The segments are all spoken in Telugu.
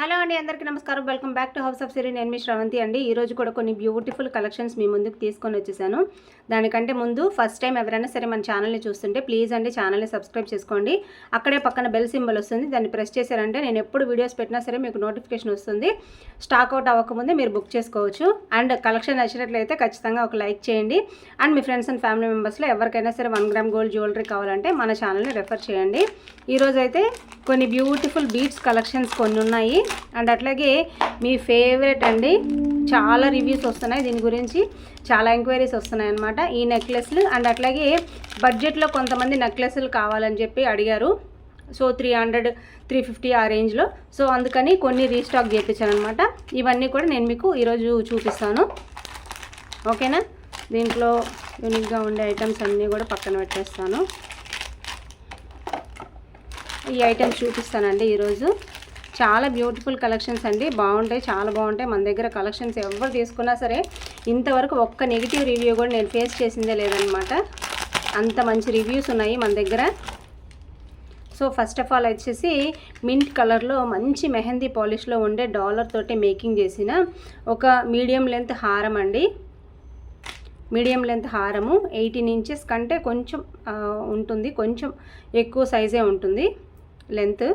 హలో అండి, అందరికీ నమస్కారం. Welcome back to house of Siri. నేను మీ శ్రవంతి అండి. ఈరోజు కూడా కొన్ని బ్యూటిఫుల్ కలెక్షన్స్ మీ ముందుకు తీసుకొని వచ్చేసాను. దానికంటే ముందు ఫస్ట్ టైం ఎవరైనా సరే మన ఛానల్ని చూస్తుంటే ప్లీజ్ అండి ఛానల్ని సబ్స్క్రైబ్ చేసుకోండి. అక్కడే పక్కన బెల్ సింబల్ వస్తుంది, దాన్ని ప్రెస్ చేశారంటే నేను ఎప్పుడు వీడియోస్ పెట్టినా సరే మీకు నోటిఫికేషన్ వస్తుంది. స్టాక్ అవుట్ అవ్వకముందే మీరు బుక్ చేసుకోవచ్చు. అండ్ కలెక్షన్ నచ్చినట్లయితే ఖచ్చితంగా ఒక లైక్ చేయండి. అండ్ మీ ఫ్రెండ్స్ అండ్ ఫ్యామిలీ మెంబర్స్లో ఎవరికైనా సరే 1 గ్రామ్ గోల్డ్ జ్యువెలరీ కావాలంటే మన ఛానల్ని రెఫర్ చేయండి. ఈరోజు అయితే కొన్ని బ్యూటిఫుల్ బీడ్స్ కలెక్షన్స్ కొన్ని ఉన్నాయి. అండ్ అట్లాగే మీ ఫేవరెట్ అండి, చాలా రివ్యూస్ వస్తున్నాయి దీని గురించి, చాలా ఎంక్వైరీస్ వస్తున్నాయి అన్నమాట ఈ నెక్లెస్లు. అండ్ అట్లాగే బడ్జెట్లో కొంతమంది నెక్లెస్లు కావాలని చెప్పి అడిగారు. సో 300, 350 ఆ రేంజ్లో. సో అందుకని కొన్ని రీస్టాక్ చేయించాను అనమాట. ఇవన్నీ కూడా నేను మీకు ఈరోజు చూపిస్తాను, ఓకేనా. దీంట్లో యూనిక్గా ఉండే ఐటమ్స్ అన్నీ కూడా పక్కన పెట్టేస్తాను. ఈ ఐటమ్స్ చూపిస్తానండి ఈరోజు. చాలా బ్యూటిఫుల్ కలెక్షన్స్ అండి, బాగుంటాయి, చాలా బాగుంటాయి. మన దగ్గర కలెక్షన్స్ ఎవరు తీసుకున్నా సరే ఇంతవరకు ఒక్క నెగిటివ్ రివ్యూ కూడా నేను ఫేస్ చేసిందే లేదనమాట. అంత మంచి రివ్యూస్ ఉన్నాయి మన దగ్గర. సో ఫస్ట్ ఆఫ్ ఆల్ వచ్చేసి మింట్ కలర్లో మంచి మెహందీ పాలిష్లో ఉండే డాలర్ తోటి మేకింగ్ చేసిన ఒక మీడియం లెంత్ హారం అండి. మీడియం లెంత్ హారము 18 ఇంచెస్ కంటే కొంచెం ఉంటుంది, కొంచెం ఎక్కువ సైజే ఉంటుంది లెంత్,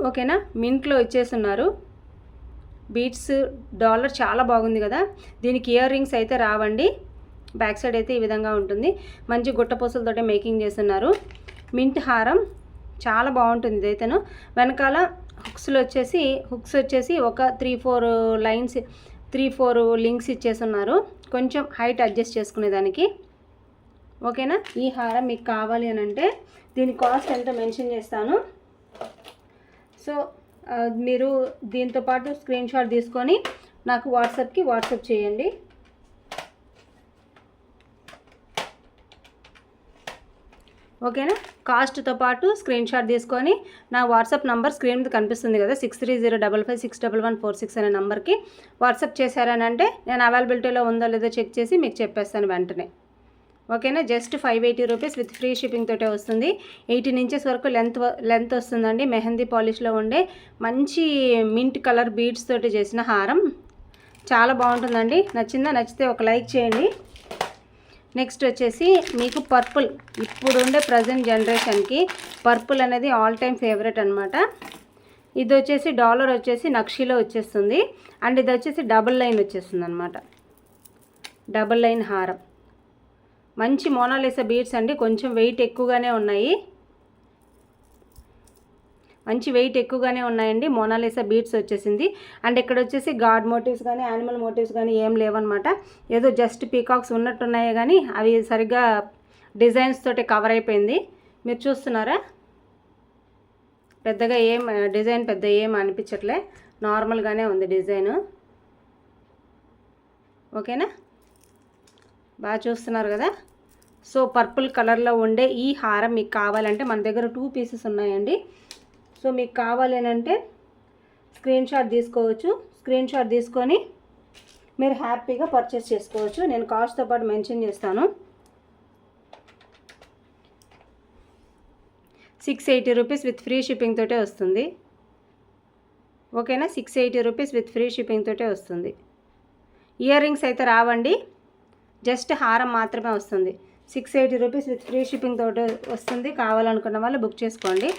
ఓకేనా. మింట్లో ఇచ్చేస్తున్నారు. బీట్స్ డాలర్ చాలా బాగుంది కదా. దీనికి ఇయర్ రింగ్స్ అయితే రావండి. బ్యాక్ సైడ్ అయితే ఈ విధంగా ఉంటుంది. మంచి గుట్టపూసలతోటే మేకింగ్ చేస్తున్నారు. మింట్ హారం చాలా బాగుంటుంది ఇదైతేను. వెనకాల హుక్స్ వచ్చేసి ఒక 3-4 లైన్స్, 3-4 లింక్స్ ఇచ్చేస్తున్నారు, కొంచెం హైట్ అడ్జస్ట్ చేసుకునేదానికి, ఓకేనా. ఈ హారం మీకు కావాలి అని అంటే దీని కాస్ట్ ఎంతో మెన్షన్ చేస్తాను. సో మీరు దీంతో పాటు స్క్రీన్ షాట్ తీసుకొని నాకు వాట్సాప్ చేయండి. ఓకేనా. కాస్ట్తో పాటు స్క్రీన్ షాట్ తీసుకొని నా వాట్సాప్ నంబర్ స్క్రీన్ మీద కనిపిస్తుంది కదా, 6305561146 అనే నెంబర్కి వాట్సాప్ చేశారనంటే నేను అవైలబిలిటీలో ఉందో లేదో చెక్ చేసి మీకు చెప్పేస్తాను వెంటనే, ఓకేనా. Just 580 rupees with free shipping తోటే వస్తుంది. 18 ఇంచెస్ వరకు లెంత్ వస్తుందండి. మెహందీ పాలిష్లో ఉండే మంచి మింట్ కలర్ బీడ్స్ తోటి చేసిన హారం చాలా బాగుంటుందండి. నచ్చితే ఒక లైక్ చేయండి. నెక్స్ట్ వచ్చేసి మీకు పర్పుల్, ఇప్పుడు ఉండే ప్రజెంట్ జనరేషన్కి పర్పుల్ అనేది ఆల్ టైమ్ ఫేవరెట్ అనమాట. ఇది వచ్చేసి డాలర్ వచ్చేసి నక్షీలో వచ్చేస్తుంది. అండ్ ఇది వచ్చేసి డబుల్ లైన్ వచ్చేస్తుంది అనమాట. డబుల్ లైన్ హారం మంచి మోనాలిసా బీడ్స్ అండి. కొంచెం వెయిట్ ఎక్కువగానే ఉన్నాయి, మంచి వెయిట్ ఎక్కువగానే ఉన్నాయండి. మోనాలిసా బీడ్స్ వచ్చేసింది. అండ్ ఇక్కడ వచ్చేసి గాడ్ మోటివ్స్ కానీ యానిమల్ మోటివ్స్ కానీ ఏం లేవన్నమాట. ఏదో జస్ట్ పీకాక్స్ ఉన్నట్టున్నాయి కానీ అవి సరిగ్గా డిజైన్స్ తోటి కవర్ అయిపోయింది. మీరు చూస్తున్నారా, పెద్దగా డిజైన్ ఏం అనిపించట్లే, నార్మల్గానే ఉంది డిజైను, ఓకేనా. బాగా చూస్తున్నారు కదా. సో పర్పుల్ కలర్లో ఉండే ఈ హారం మీకు కావాలంటే మన దగ్గర 2 పీసెస్ ఉన్నాయండి. సో మీకు కావాలి అంటే స్క్రీన్ షాట్ తీసుకోవచ్చు. స్క్రీన్ షాట్ తీసుకొని మీరు హ్యాపీగా పర్చేస్ చేసుకోవచ్చు. నేను కాస్ట్తో పాటు మెన్షన్ చేస్తాను. 680 రూపీస్ విత్ ఫ్రీ షిప్పింగ్ తోటే వస్తుంది, ఓకేనా. 680 రూపీస్ విత్ ఫ్రీ షిప్పింగ్ తోటే వస్తుంది. ఇయర్ రింగ్స్ అయితే రావండి, జస్ట్ హారం మాత్రమే వస్తుంది. 680 రూపీస్ విత్ ఫ్రీ షిప్పింగ్ తోటి వస్తుంది. కావాలనుకున్న వాళ్ళు బుక్ చేసుకోండి.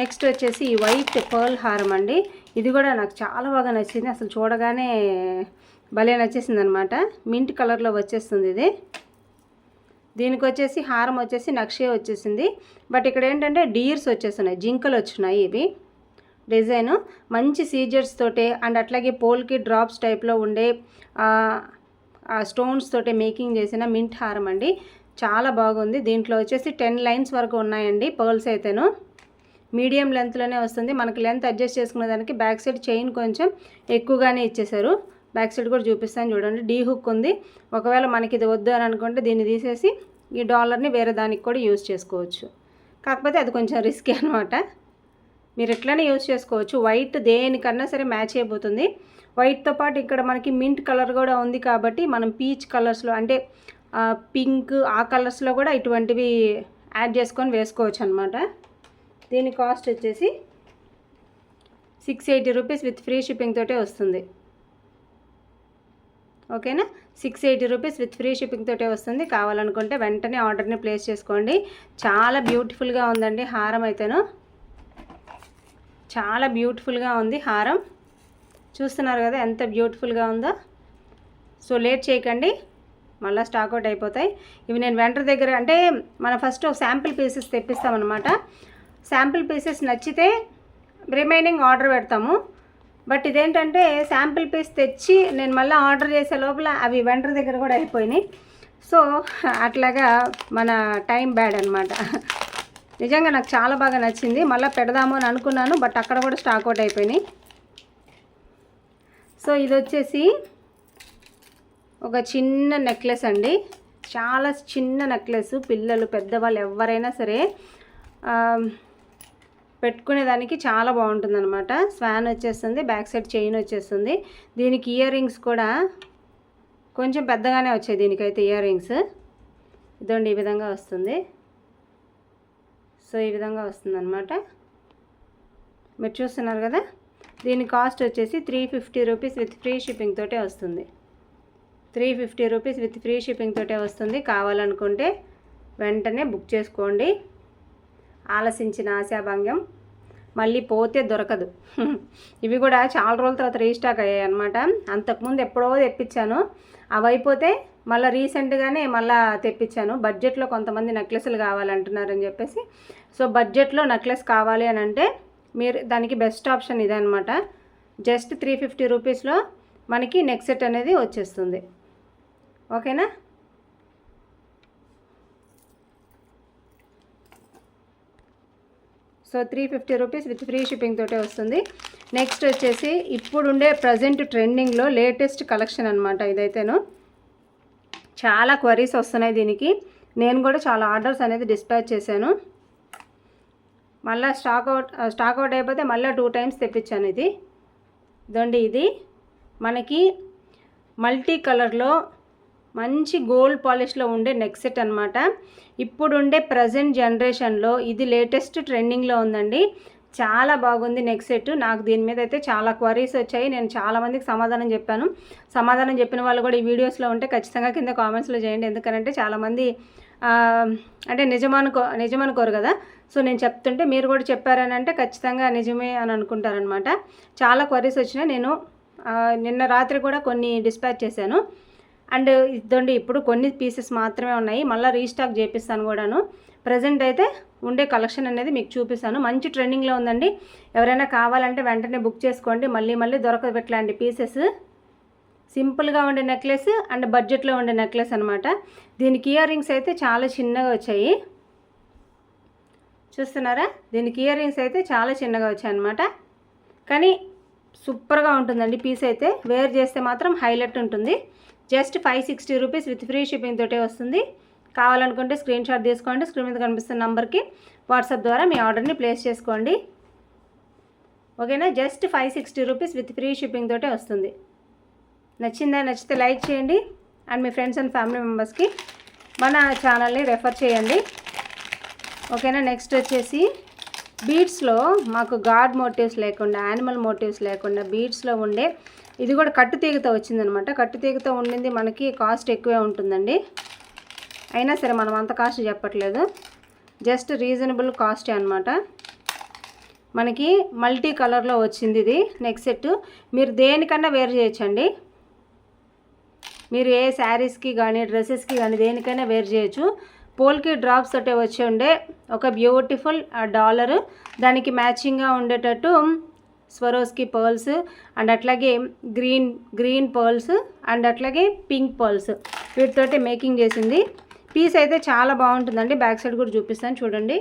నెక్స్ట్ వచ్చేసి ఈ వైట్ పర్ల్ హారం అండి. ఇది కూడా నాకు చాలా బాగా నచ్చింది, అసలు చూడగానే భలే నచ్చేసింది అనమాట. మింట్ కలర్లో వచ్చేస్తుంది ఇది. దీనికి వచ్చేసి హారం వచ్చేసి నక్షే వచ్చేసింది. బట్ ఇక్కడ ఏంటంటే డీర్స్ వచ్చేస్తున్నాయి, జింకలు వచ్చినాయి. ఇవి డిజైను మంచి సీజర్స్ తోటే అండ్ అట్లాగే పోల్కి డ్రాప్స్ టైప్లో ఉండే స్టోన్స్ తోటే మేకింగ్ చేసిన మింట్ హారం అండి. చాలా బాగుంది. దీంట్లో వచ్చేసి 10 లైన్స్ వరకు ఉన్నాయండి పర్ల్స్ అయితేను. మీడియం లెంత్లోనే వస్తుంది. మనకి లెంత్ అడ్జస్ట్ చేసుకునే దానికి బ్యాక్ సైడ్ చైన్ కొంచెం ఎక్కువగానే ఇచ్చేసారు. బ్యాక్ సైడ్ కూడా చూపిస్తాను చూడండి, డీ హుక్ ఉంది. ఒకవేళ మనకి ఇది వద్దు అని అనుకుంటే దీన్ని తీసేసి ఈ డాలర్ని వేరే దానికి కూడా యూజ్ చేసుకోవచ్చు. కాకపోతే అది కొంచెం రిస్కీ అనమాట. మీరు ఎట్లనే యూజ్ చేసుకోవచ్చు. వైట్ దేనికన్నా సరే మ్యాచ్ అయిపోతుంది. వైట్తో పాటు ఇక్కడ మనకి మింట్ కలర్ కూడా ఉంది కాబట్టి మనం పీచ్ కలర్స్లో అంటే పింక్ ఆ కలర్స్లో కూడా ఇటువంటివి యాడ్ చేసుకొని వేసుకోవచ్చు అనమాట. దీని కాస్ట్ వచ్చేసి 680 రూపీస్ విత్ ఫ్రీ షిప్పింగ్ తోటే వస్తుంది. ఓకేనా, 680 రూపీస్ విత్ ఫ్రీ షిప్పింగ్ తోటే వస్తుంది. కావాలనుకుంటే వెంటనే ఆర్డర్ని ప్లేస్ చేసుకోండి. చాలా బ్యూటిఫుల్గా ఉందండి హారం అయితేను, చాలా బ్యూటిఫుల్గా ఉంది హారం. చూస్తున్నారు కదా ఎంత బ్యూటిఫుల్గా ఉందో. సో లేట్ చేయకండి, మళ్ళీ స్టాక్అవుట్ అయిపోతాయి. ఇవి నేను వెంటర్ దగ్గర అంటే మనం ఫస్ట్ ఒక శాంపిల్ పీసెస్ తెప్పిస్తామన్నమాట. శాంపిల్ పీసెస్ నచ్చితే రిమైనింగ్ ఆర్డర్ పెడతాము. బట్ ఇదేంటంటే శాంపిల్ పీస్ తెచ్చి నేను మళ్ళీ ఆర్డర్ చేసే లోపల అవి వెంటర్ దగ్గర కూడా అయిపోయినాయి. సో అట్లాగా మన టైం బ్యాడ్ అనమాట. నిజంగా నాకు చాలా బాగా నచ్చింది, మళ్ళీ పెడదాము అని అనుకున్నాను, బట్ అక్కడ కూడా స్టాక్అవుట్ అయిపోయినాయి. సో ఇది వచ్చేసి ఒక చిన్న నెక్లెస్ అండి, చాలా చిన్న నెక్లెస్. పిల్లలు పెద్దవాళ్ళు ఎవరైనా సరే పెట్టుకునేదానికి చాలా బాగుంటుందన్నమాట. స్వాన్ వచ్చేస్తుంది, బ్యాక్ సైడ్ చైన్ వచ్చేస్తుంది. దీనికి ఇయర్ రింగ్స్ కూడా కొంచెం పెద్దగానే వచ్చాయి దీనికైతే ఇయర్ రింగ్స్. ఇదండి ఈ విధంగా వస్తుంది. సో ఈ విధంగా వస్తుందన్నమాట, మీరు చూస్తున్నారు కదా. దీని కాస్ట్ వచ్చేసి 350 రూపీస్ విత్ ఫ్రీ షిప్పింగ్ తోటే వస్తుంది. 350 రూపీస్ విత్ ఫ్రీ షిప్పింగ్ తోటే వస్తుంది. కావాలనుకుంటే వెంటనే బుక్ చేసుకోండి. ఆలసించిన ఆశాభంగం, మళ్ళీ పోతే దొరకదు. ఇవి కూడా చాలా రోజుల తర్వాత రీస్టాక్ అయ్యాయి అనమాట. అంతకుముందు ఎప్పుడో తెప్పించాను, అవి అయిపోతే మళ్ళీ రీసెంట్గానే మళ్ళీ తెప్పించాను. బడ్జెట్లో కొంతమంది నెక్లెస్లు కావాలంటున్నారని చెప్పేసి, సో బడ్జెట్లో నెక్లెస్ కావాలి అని అంటే మీరు దానికి బెస్ట్ ఆప్షన్ ఇదే అనమాట. జస్ట్ 350 రూపీస్లో మనకి నెక్ సెట్ అనేది వచ్చేస్తుంది. ఓకేనా, so 350 rupees with free shipping తోటే వస్తుంది. నెక్స్ట్ వచ్చేసి ఇప్పుడుండే ప్రజెంట్ ట్రెండింగ్లో లేటెస్ట్ కలెక్షన్ అనమాట. ఇదైతేను చాలా క్వరీస్ వస్తున్నాయి దీనికి. నేను కూడా చాలా ఆర్డర్స్ అనేది డిస్పాచ్ చేశాను. మళ్ళీ స్టాక్అవుట్ అయిపోతే మళ్ళీ 2 టైమ్స్ తెప్పించాను. ఇదండి, ఇది మనకి మల్టీ కలర్లో మంచి గోల్డ్ పాలిష్లో ఉండే నెక్ సెట్ అనమాట. ఇప్పుడుండే ప్రజెంట్ జనరేషన్లో ఇది లేటెస్ట్ ట్రెండింగ్లో ఉందండి. చాలా బాగుంది నెక్ సెట్. నాకు దీని మీద అయితే చాలా క్వరీస్ వచ్చాయి. నేను చాలామందికి సమాధానం చెప్పాను. సమాధానం చెప్పిన వాళ్ళు కూడా ఈ వీడియోస్లో ఉంటే ఖచ్చితంగా కింద కామెంట్స్లో చేయండి. ఎందుకంటే చాలామంది అంటే నిజమనుకోరు కదా. సో నేను చెప్తుంటే మీరు కూడా చెప్పారని అంటే ఖచ్చితంగా నిజమే అని అనుకుంటారనమాట. చాలా క్వరీస్ వచ్చినాయి. నేను నిన్న రాత్రి కూడా కొన్ని డిస్పాచ్ చేశాను. అండ్ ఇదండి, ఇప్పుడు కొన్ని పీసెస్ మాత్రమే ఉన్నాయి. మళ్ళీ రీస్టాక్ చేపిస్తాను కూడాను. ప్రజెంట్ అయితే ఉండే కలెక్షన్ అనేది మీకు చూపిస్తాను. మంచి ట్రెండింగ్లో ఉందండి. ఎవరైనా కావాలంటే వెంటనే బుక్ చేసుకోండి. మళ్ళీ దొరకదు ఇట్లాంటి పీసెస్. సింపుల్గా ఉండే నెక్లెస్ అండ్ బడ్జెట్లో ఉండే నెక్లెస్ అనమాట. దీనికి ఇయర్ రింగ్స్ అయితే చాలా చిన్నగా వచ్చాయి, చూస్తున్నారా. దీనికి ఇయర్ రింగ్స్ అయితే చాలా చిన్నగా వచ్చాయి అనమాట. కానీ సూపర్గా ఉంటుందండి పీస్ అయితే. వేర్ చేస్తే మాత్రం హైలైట్ ఉంటుంది. Just 560 rupees with free shipping తోటే వస్తుంది. కావాలనుకుంటే స్క్రీన్ షాట్ తీసుకోండి. స్క్రీన్ మీద కనిపిస్తున్న నంబర్కి వాట్సాప్ ద్వారా మీ ఆర్డర్ని ప్లేస్ చేసుకోండి. ఓకేనా, just 560 rupees with free shipping తోటే వస్తుంది. నచ్చితే లైక్ చేయండి. అండ్ మీ ఫ్రెండ్స్ అండ్ ఫ్యామిలీ మెంబర్స్కి మన ఛానల్ని రెఫర్ చేయండి. ఓకేనా, నెక్స్ట్ వచ్చేసి బీడ్స్లో మాకు గాడ్ మోటివ్స్ లేకుండా, యానిమల్ మోటివ్స్ లేకుండా బీడ్స్లో ఉండే ఇది కూడా కట్టుతీగతో వచ్చిందనమాట. కట్టుతీగతో ఉండింది మనకి కాస్ట్ ఎక్కువే ఉంటుందండి. అయినా సరే మనం అంత కాస్ట్ చెప్పట్లేదు, జస్ట్ రీజనబుల్ కాస్టే అనమాట. మనకి మల్టీ కలర్లో వచ్చింది ఇది నెక్ సెట్. మీరు దేనికన్నా వేర్ చేయొచ్చండి. మీరు ఏ శారీస్కి కానీ డ్రెస్సెస్కి కానీ దేనికైనా వేర్ చేయొచ్చు. పోల్కి డ్రాప్స్ తోటే వచ్చి ఉండే ఒక బ్యూటిఫుల్ డాలర్, దానికి మ్యాచింగ్గా ఉండేటట్టు స్వరోస్కి పర్ల్స్ అండ్ అట్లాగే గ్రీన్ పర్ల్స్ అండ్ అట్లాగే పింక్ పర్ల్స్ వీటితోటి మేకింగ్ చేసింది. పీస్ అయితే చాలా బాగుంటుందండి. బ్యాక్ సైడ్ కూడా చూపిస్తాను చూడండి.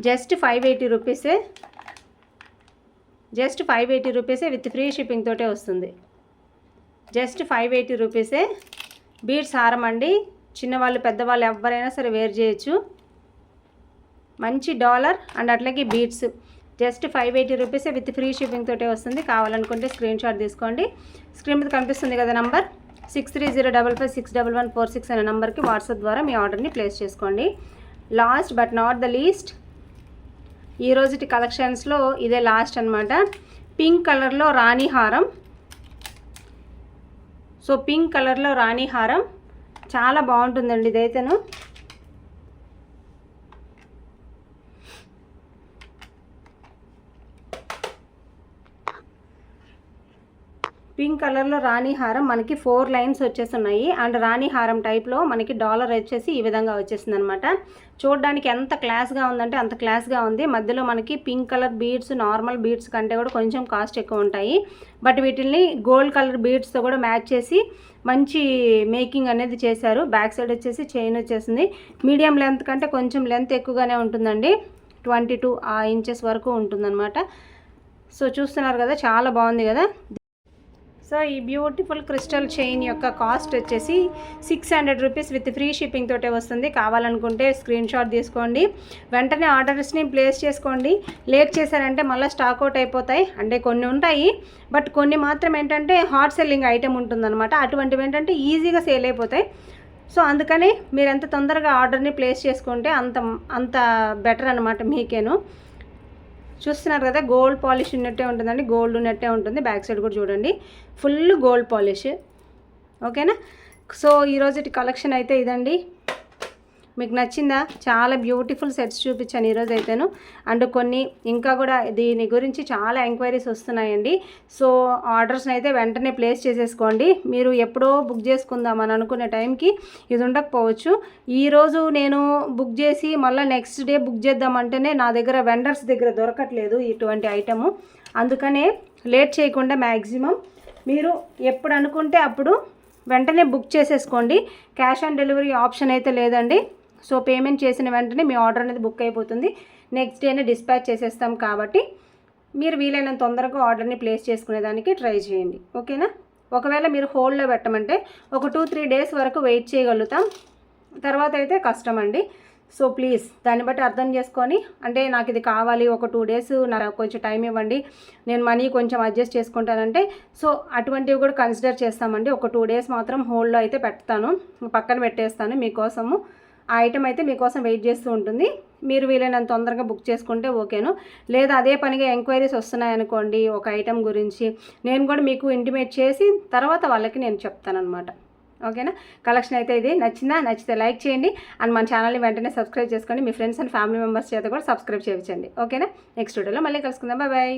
జస్ట్ 580 రూపీసే. జస్ట్ 580 రూపీసే విత్ ఫ్రీ షిప్పింగ్ తోటే వస్తుంది. జస్ట్ 580 రూపీసే. బీడ్స్ హారం అండి. చిన్నవాళ్ళు పెద్దవాళ్ళు ఎవరైనా సరే వేర్ చేయొచ్చు. మంచి డాలర్ అండ్ అట్లాగే బీడ్స్. జస్ట్ 580 రూపీసే విత్ ఫ్రీ షిప్పింగ్ తోటే వస్తుంది. కావాలనుకుంటే స్క్రీన్ షాట్ తీసుకోండి. స్క్రీన్ మీద కనిపిస్తుంది కదా నంబర్ 6305561146 అనే నెంబర్కి వాట్సాప్ ద్వారా మీ ఆర్డర్ని ప్లేస్ చేసుకోండి. Last but not the least, ఈ రోజుటి కలెక్షన్స్లో ఇదే లాస్ట్ అనమాట. పింక్ కలర్లో రాణి హారం. సో పింక్ కలర్లో రాణి హారం చాలా బాగుంటుందండి ఇదైతేను. పింక్ కలర్లో రాణి హారం మనకి 4 లైన్స్ వచ్చేస్తున్నాయి. అండ్ రాణి హారం టైప్లో మనకి డాలర్ వచ్చేసి ఈ విధంగా వచ్చేసింది అనమాట. చూడడానికి ఎంత క్లాస్గా ఉందంటే అంత క్లాస్గా ఉంది. మధ్యలో మనకి pink colour beads normal beads కంటే కూడా కొంచెం కాస్ట్ ఎక్కువ ఉంటాయి. బట్ వీటిని గోల్డ్ కలర్ బీడ్స్తో కూడా మ్యాచ్ చేసి మంచి మేకింగ్ అనేది చేశారు. బ్యాక్ సైడ్ వచ్చేసి చైన్ వచ్చేసింది. మీడియం లెంత్ కంటే కొంచెం లెంత్ ఎక్కువగానే ఉంటుందండి. 22 ఇంచెస్ వరకు ఉంటుందన్నమాట. సో చూస్తున్నారు కదా, చాలా బాగుంది కదా. సో ఈ బ్యూటిఫుల్ క్రిస్టల్ చైన్ యొక్క కాస్ట్ వచ్చేసి 600 రూపీస్ విత్ ఫ్రీ షిప్పింగ్ తోటే వస్తుంది. కావాలనుకుంటే స్క్రీన్ షాట్ తీసుకోండి, వెంటనే ఆర్డర్స్ని ప్లేస్ చేసుకోండి. లేట్ చేశారంటే మళ్ళీ స్టాక్ అవుట్ అయిపోతాయి. అంటే కొన్ని ఉంటాయి, బట్ కొన్ని మాత్రం ఏంటంటే హాట్ సెల్లింగ్ ఐటెం ఉంటుందన్నమాట. అటువంటివి ఏంటంటే ఈజీగా సేల్ అయిపోతాయి. సో అందుకని మీరు ఎంత తొందరగా ఆర్డర్ని ప్లేస్ చేసుకుంటే అంత బెటర్ అనమాట మీకేను. చూస్తున్నారు కదా, గోల్డ్ పాలిష్ ఉన్నట్టే ఉంటుందండి, గోల్డ్ ఉన్నట్టే ఉంటుంది. బ్యాక్ సైడ్ కూడా చూడండి, ఫుల్ గోల్డ్ పాలిష్. ఓకేనా. సో ఈరోజు కలెక్షన్ అయితే ఇదండి. మీకు నచ్చిందా? చాలా బ్యూటిఫుల్ సెట్స్ చూపించాను ఈరోజు అయితేను. అండ్ కొన్ని ఇంకా కూడా దీని గురించి చాలా ఎంక్వైరీస్ వస్తున్నాయండి. సో ఆర్డర్స్ని అయితే వెంటనే ప్లేస్ చేసేసుకోండి. మీరు ఎప్పుడో బుక్ చేసుకుందామని అనుకునే టైంకి ఇది ఉండకపోవచ్చు. ఈరోజు నేను బుక్ చేసి మళ్ళీ నెక్స్ట్ డే బుక్ చేద్దామంటేనే నా దగ్గర వెండర్స్ దగ్గర దొరకట్లేదు ఇటువంటి ఐటము. అందుకనే లేట్ చేయకుండా మ్యాక్సిమం మీరు ఎప్పుడు అనుకుంటే అప్పుడు వెంటనే బుక్ చేసేసుకోండి. క్యాష్ ఆన్ డెలివరీ ఆప్షన్ అయితే లేదండి. సో పేమెంట్ చేసిన వెంటనే మీ ఆర్డర్ అనేది బుక్ అయిపోతుంది. నెక్స్ట్ డేనే డిస్పాచ్ చేసేస్తాం కాబట్టి మీరు వీలైనంత తొందరగా ఆర్డర్ని ప్లేస్ చేసుకునేదానికి ట్రై చేయండి. ఓకేనా. ఒకవేళ మీరు హోల్డ్లో పెట్టమంటే ఒక 2-3 డేస్ వరకు వెయిట్ చేయగలుగుతాం. తర్వాత అయితే కష్టం అండి. సో ప్లీజ్ దాన్ని బట్టి అర్థం చేసుకొని, అంటే నాకు ఇది కావాలి, ఒక 2 డేస్ నాకు కొంచెం టైం ఇవ్వండి, నేను మనీ కొంచెం అడ్జస్ట్ చేసుకుంటానంటే సో అటువంటివి కూడా కన్సిడర్ చేస్తామండి. ఒక 2 డేస్ మాత్రం హోల్డ్లో అయితే పెడతాను, పక్కన పెట్టేస్తాను మీకోసము. ఆ ఐటెం అయితే మీకోసం వెయిట్ చేస్తూ ఉంటుంది. మీరు వీలైనంత తొందరగా బుక్ చేసుకుంటే ఓకేను. లేదా అదే పనిగా ఎంక్వైరీస్ వస్తున్నాయనుకోండి ఒక ఐటెం గురించి, నేను కూడా మీకు ఇంటిమేట్ చేసి తర్వాత వాళ్ళకి నేను చెప్తానమాట. ఓకేనా. కలెక్షన్ అయితే ఇది నచ్చితే లైక్ చేయండి. అండ్ మన ఛానల్ని వెంటనే సబ్స్క్రైబ్ చేసుకోండి. మీ ఫ్రెండ్స్ అండ్ ఫ్యామిలీ మెంబర్స్ చేత కూడా సబ్స్క్రైబ్ చేయించండి. ఓకేనా. నెక్స్ట్ వీడియోలో మళ్ళీ కలుసుకుందాం. బాయ్.